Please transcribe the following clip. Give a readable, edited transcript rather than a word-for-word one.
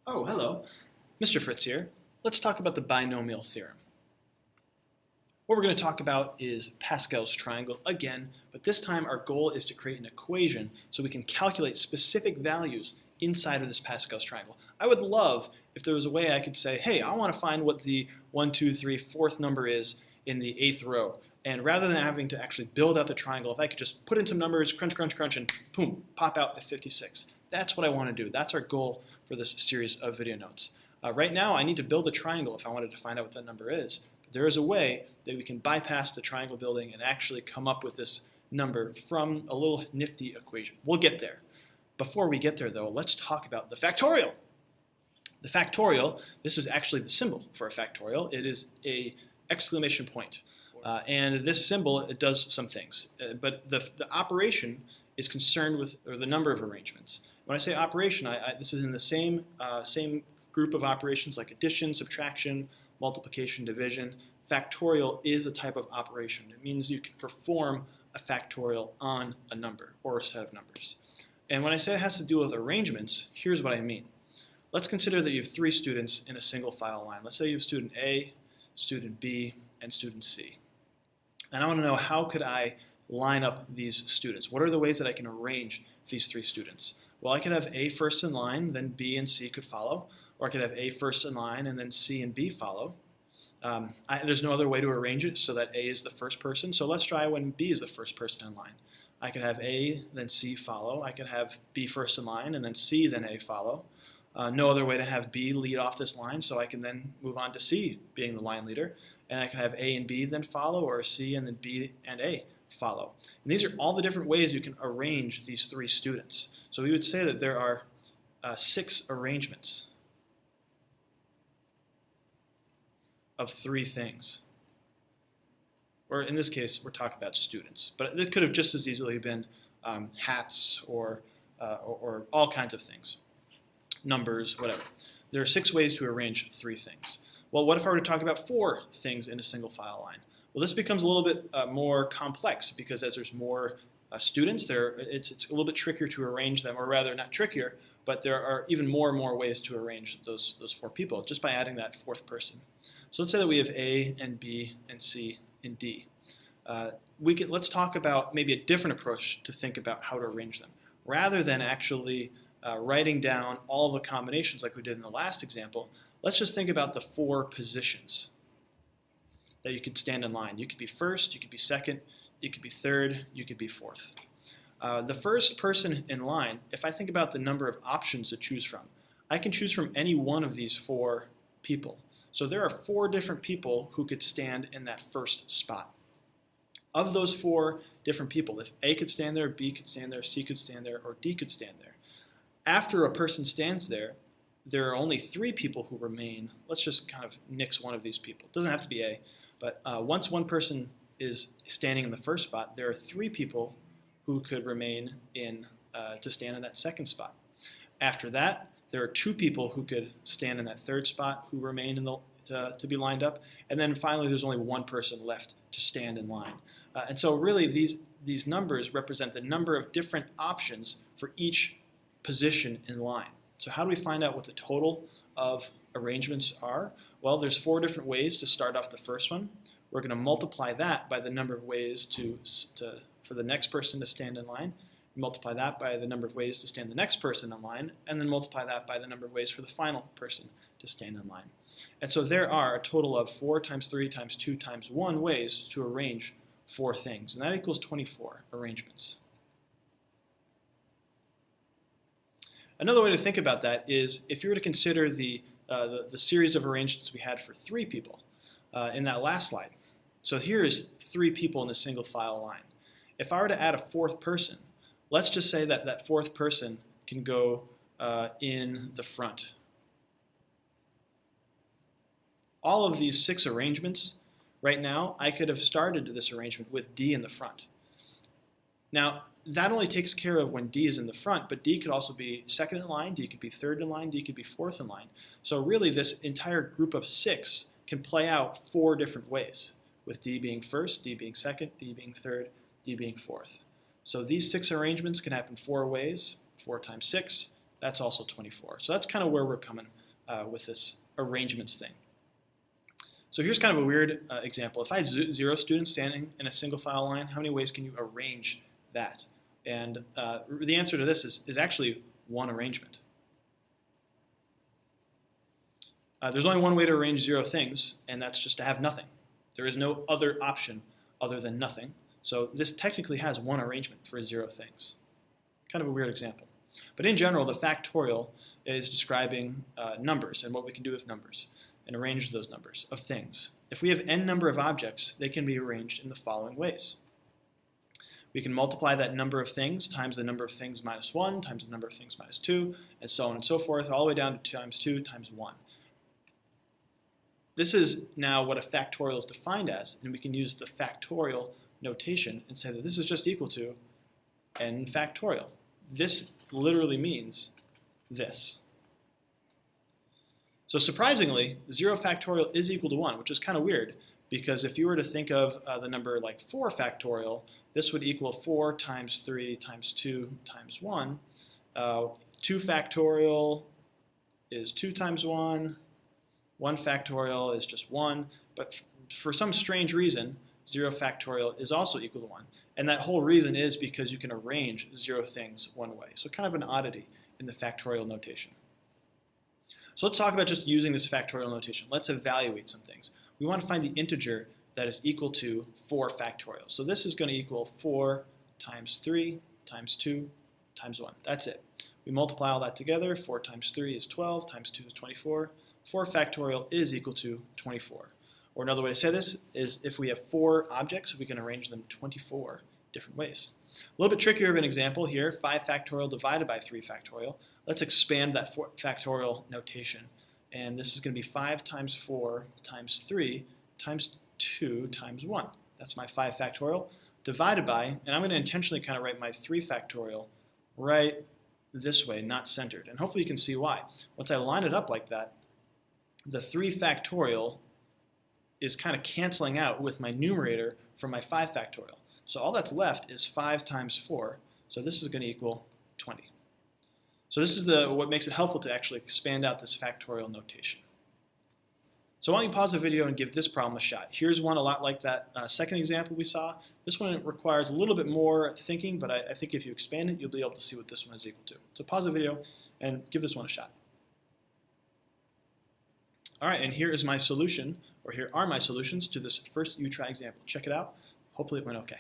Oh, hello. Mr. Fritz here. Let's talk about the binomial theorem. What we're going to talk about is Pascal's triangle again, but this time our goal is to create an equation so we can calculate specific values inside of this Pascal's triangle. I would love if there was a way I could say, hey, I want to find what the 1, 2, 3, fourth number is in the 8th row. And rather than having to actually build out the triangle, if I could just put in some numbers, crunch, crunch, crunch, and boom, pop out the 56. That's what I want to do. That's our goal for this series of video notes. Right now, I need to build a triangle if I wanted to find out what that number is. But there is a way that we can bypass the triangle building and actually come up with this number from a little nifty equation. We'll get there. Before we get there, though, let's talk about the factorial. The factorial, this is actually the symbol for a factorial. It is a exclamation point. And this symbol, it does some things. But the operation is concerned with the number of arrangements. When I say operation, this is in the same group of operations like addition, subtraction, multiplication, division. Factorial is a type of operation. It means you can perform a factorial on a number or a set of numbers. And when I say it has to do with arrangements, here's what I mean. Let's consider that you have 3 students in a single file line. Let's say you have student A, student B, and student C. And I want to know, how could I line up these students? What are the ways that I can arrange these 3 students? Well, I could have A first in line, then B and C could follow. Or I could have A first in line, and then C and B follow. There's no other way to arrange it so that A is the first person. So let's try when B is the first person in line. I could have A, then C follow. I could have B first in line, and then C, then A follow. No other way to have B lead off this line, so I can then move on to C being the line leader. And I can have A and B then follow, or C and then B and A follow. And these are all the different ways you can arrange these 3 students. So we would say that there are 6 arrangements of 3 things. Or in this case, we're talking about students. But it could have just as easily been hats or all kinds of things. Numbers, whatever. There are 6 ways to arrange 3 things. Well, what if I were to talk about 4 things in a single file line? Well, this becomes a little bit more complex because as there's more students, it's a little bit trickier to arrange them, or rather not trickier, but there are even more and more ways to arrange those 4 people just by adding that 4th person. So let's say that we have A and B and C and D. Let's talk about maybe a different approach to think about how to arrange them. Rather than actually writing down all the combinations like we did in the last example, let's just think about the 4 positions that you could stand in line. You could be first, you could be second, you could be third, you could be fourth. The first person in line, if I think about the number of options to choose from, I can choose from any one of these 4 people. So there are 4 different people who could stand in that first spot. Of those 4 different people, if A could stand there, B could stand there, C could stand there, or D could stand there. After a person stands there, there are only 3 people who remain. Let's just kind of nix one of these people. It doesn't have to be A, but once one person is standing in the first spot, there are 3 people who could remain to stand in that second spot. After that, there are 2 people who could stand in that third spot who remain to be lined up, and then finally there's only 1 person left to stand in line. And so really these numbers represent the number of different options for each position in line. So how do we find out what the total of arrangements are? Well, there's 4 different ways to start off the first one. We're going to multiply that by the number of ways for the next person to stand in line, multiply that by the number of ways to stand the next person in line, and then multiply that by the number of ways for the final person to stand in line. And so there are a total of 4 times 3 times 2 times 1 ways to arrange 4 things, and that equals 24 arrangements. Another way to think about that is if you were to consider the series of arrangements we had for 3 people in that last slide. So here is 3 people in a single file line. If I were to add a 4th person, let's just say that that 4th person can go in the front. All of these 6 arrangements, right now, I could have started this arrangement with D in the front. Now, that only takes care of when D is in the front, but D could also be second in line, D could be third in line, D could be 4th in line. So really this entire group of 6 can play out 4 different ways, with D being first, D being second, D being third, D being 4th. So these 6 arrangements can happen 4 ways. 4 times 6 That's also 24. So that's kind of where we're coming with this arrangements thing. So here's kind of a weird example. If I had 0 students standing in a single file line, how many ways can you arrange that? And the answer to this is actually one arrangement. There's only one way to arrange 0 things, and that's just to have nothing. There is no other option other than nothing. So this technically has one arrangement for 0 things. Kind of a weird example. But in general, the factorial is describing numbers and what we can do with numbers and arrange those numbers of things. If we have n number of objects, they can be arranged in the following ways. We can multiply that number of things times the number of things minus 1 times the number of things minus 2, and so on and so forth, all the way down to times 2 times 1. This is now what a factorial is defined as, and we can use the factorial notation and say that this is just equal to n factorial. This literally means this. So surprisingly, 0 factorial is equal to 1, which is kind of weird, because if you were to think of the number like 4 factorial, this would equal 4 times 3 times 2 times 1. 2 factorial is 2 times 1. 1 factorial is just 1. But for some strange reason, 0 factorial is also equal to 1. And that whole reason is because you can arrange 0 things one way. So kind of an oddity in the factorial notation. So let's talk about just using this factorial notation. Let's evaluate some things. We want to find the integer that is equal to 4 factorial. So this is going to equal 4 times 3 times 2 times 1. That's it. We multiply all that together. 4 times 3 is 12, times 2 is 24. 4 factorial is equal to 24. Or another way to say this is if we have 4 objects, we can arrange them 24 different ways. A little bit trickier of an example here, 5 factorial divided by 3 factorial. Let's expand that factorial notation. And this is going to be 5 times 4 times 3 times 2 times 1. That's my 5 factorial divided by, and I'm going to intentionally kind of write my 3 factorial right this way, not centered. And hopefully you can see why. Once I line it up like that, the 3 factorial is kind of canceling out with my numerator from my 5 factorial. So all that's left is 5 times 4. So this is going to equal 20. So this is what makes it helpful to actually expand out this factorial notation. So why don't you pause the video and give this problem a shot. Here's one a lot like that second example we saw. This one requires a little bit more thinking, but I think if you expand it, you'll be able to see what this one is equal to. So pause the video and give this one a shot. All right, and here is my solution, or here are my solutions to this first U-try example. Check it out. Hopefully it went okay.